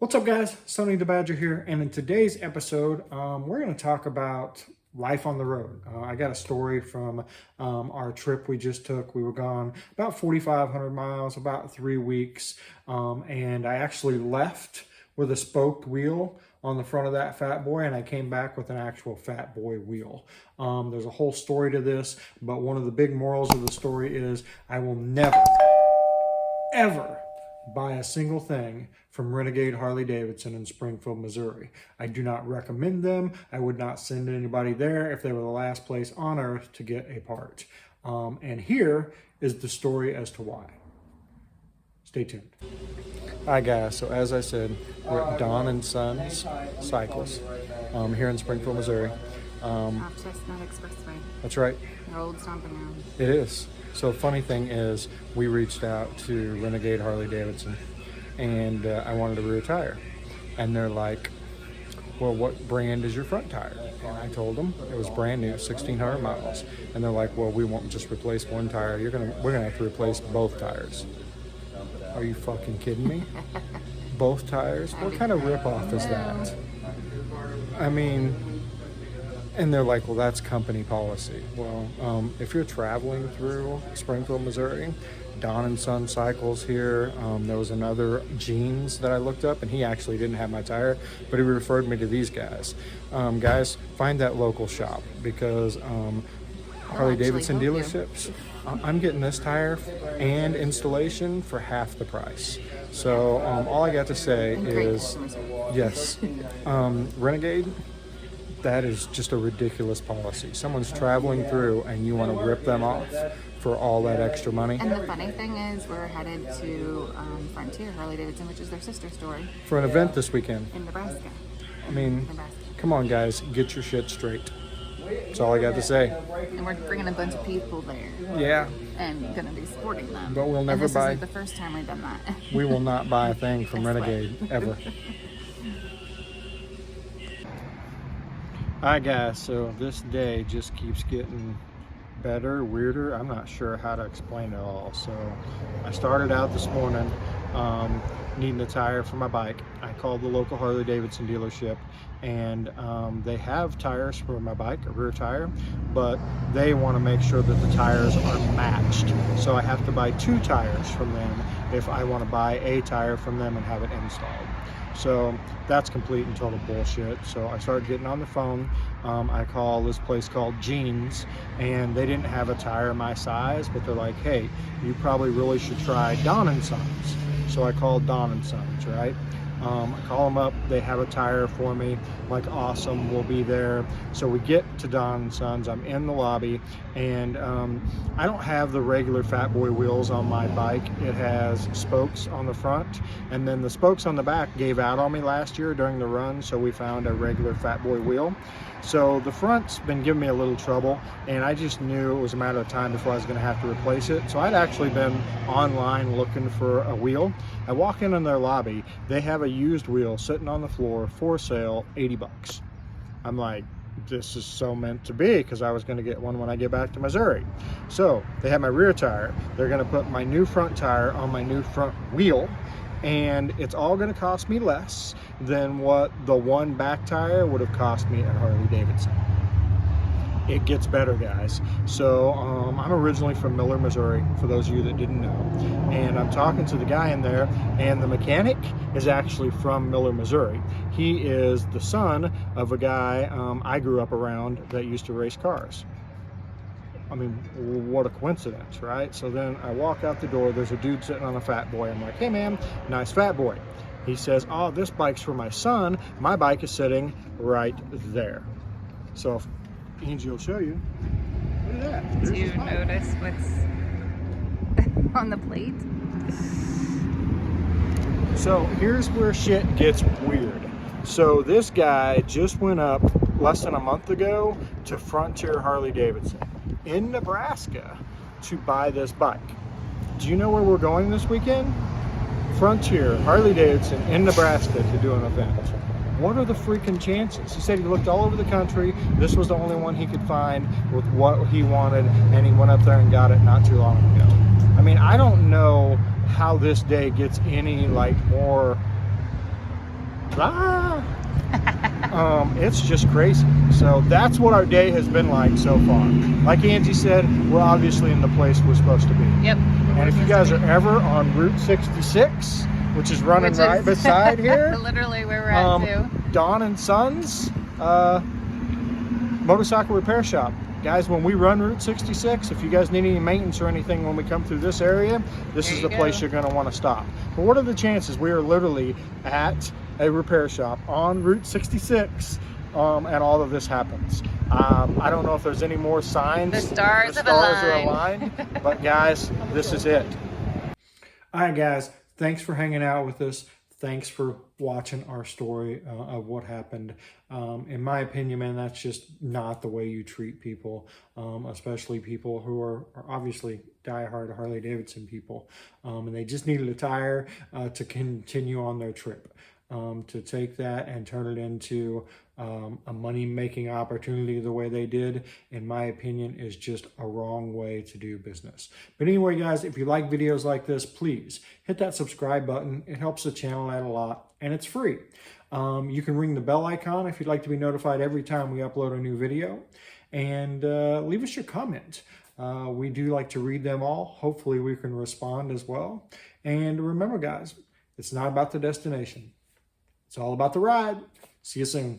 What's up, guys? Sonny the Badger here, and in today's episode, we're going to talk about life on the road. I got a story from our trip we just took. We were gone about 4,500 miles, about 3 weeks, and I actually left with a spoked wheel on the front of that fat boy, and I came back with an actual fat boy wheel. There's a whole story to this, but one of the big morals of the story is I will never, ever buy a single thing from Renegade Harley Davidson in Springfield, Missouri. I do not recommend them. I would not send anybody there if they were the last place on earth to get a part. And here is the story as to why. Stay tuned. Hi guys, so as I said, we're at Don and Sons Cycles here in Springfield, Missouri. Off Chestnut Expressway. That's right. Your old stomping ground. It is. So funny thing is, we reached out to Renegade Harley Davidson, and I wanted a rear tire, and they're like, "Well, what brand is your front tire?" And I told them it was brand new, 1,600 miles, and they're like, "Well, we won't just replace one tire. We're gonna have to replace both tires." Are you fucking kidding me? Both tires? What kind of ripoff is that? I mean. And they're like, well, that's company policy. Well, if you're traveling through Springfield, Missouri, Don and Son Cycles here. There was another Jeans that I looked up, and he actually didn't have my tire, but he referred me to these guys. Guys, find that local shop, because Harley Davidson Dealerships, I'm getting this tire and installation for half the price. So all I got to say is, yes, Renegade, that is just a ridiculous policy. Someone's traveling through and you want to rip them off for all that extra money. And the funny thing is, we're headed to Frontier Harley Davidson, which is their sister store. For an event this weekend. In Nebraska. I mean, come on guys, get your shit straight. That's all I got to say. And we're bringing a bunch of people there. Yeah. And gonna be supporting them. But we'll never buy. This isn't the first time we've done that. We will not buy a thing from Renegade, ever. Alright guys, so this day just keeps getting better, weirder. I'm not sure how to explain it all. So I started out this morning needing a tire for my bike. I called the local Harley Davidson dealership, and they have tires for my bike, a rear tire, but they want to make sure that the tires are matched. So I have to buy 2 tires from them if I want to buy a tire from them and have it installed. So that's complete and total bullshit. So I started getting on the phone. I call this place called Jeans, and they didn't have a tire my size, but they're like, hey, you probably really should try Don and Sons. So I called Don and Sons, right? I call them up, they have a tire for me. I'm like, awesome, we'll be there. So we get to Don and Sons, I'm in the lobby, and I don't have the regular fat boy wheels on my bike. It has spokes on the front, and then the spokes on the back gave out on me last year during the run, so we found a regular fat boy wheel. So the front's been giving me a little trouble, and I just knew it was a matter of time before I was going to have to replace it. So I'd actually been online looking for a wheel. I walk in their lobby, they have a used wheel sitting on the floor for sale, 80 bucks. I'm like, this is so meant to be, because I was going to get one when I get back to Missouri. So they have my rear tire. They're going to put my new front tire on my new front wheel, and it's all going to cost me less than what the one back tire would have cost me at Harley Davidson. It gets better, guys. So I'm originally from Miller, Missouri, for those of you that didn't know, and I'm talking to the guy in there, and the mechanic is actually from Miller, Missouri. He is the son of a guy I grew up around that used to race cars. I mean, what a coincidence, right? So then I walk out the door, there's a dude sitting on a fat boy. I'm like, hey man, nice fat boy. He says, oh, this bike's for my son. My bike is sitting right there. So if Angie will show you. Look at that. Do you notice what's on the plate? So here's where shit gets weird. So this guy just went up less than a month ago to Frontier Harley Davidson in Nebraska to buy this bike. Do you know where we're going this weekend? Frontier Harley Davidson in Nebraska to do an event. What are the freaking chances? He said he looked all over the country. This was the only one he could find with what he wanted, and he went up there and got it not too long ago. I mean, I don't know how this day gets any like more It's just crazy. So that's what our day has been like so far. Like Angie said, we're obviously in the place we're supposed to be. Yep. And if you guys are ever on Route 66, which is running right beside here, literally where we're at too. Don and Sons Motorcycle Repair Shop. Guys, when we run Route 66, if you guys need any maintenance or anything when we come through this area, this is the place you're going to want to stop. But what are the chances we are literally at a repair shop on Route 66 and all of this happens? I don't know if there's any more signs. The stars are aligned. But guys, this is it. All right, guys, thanks for hanging out with us. Thanks for watching our story of what happened. In my opinion, man, that's just not the way you treat people, especially people who are obviously diehard Harley Davidson people. And they just needed a tire to continue on their trip. To take that and turn it into a money-making opportunity the way they did, in my opinion, is just a wrong way to do business. But anyway, guys, if you like videos like this, please hit that subscribe button. It helps the channel out a lot, and it's free. You can ring the bell icon if you'd like to be notified every time we upload a new video. And leave us your comment. We do like to read them all. Hopefully we can respond as well. And remember, guys, it's not about the destination. It's all about the ride. See you soon.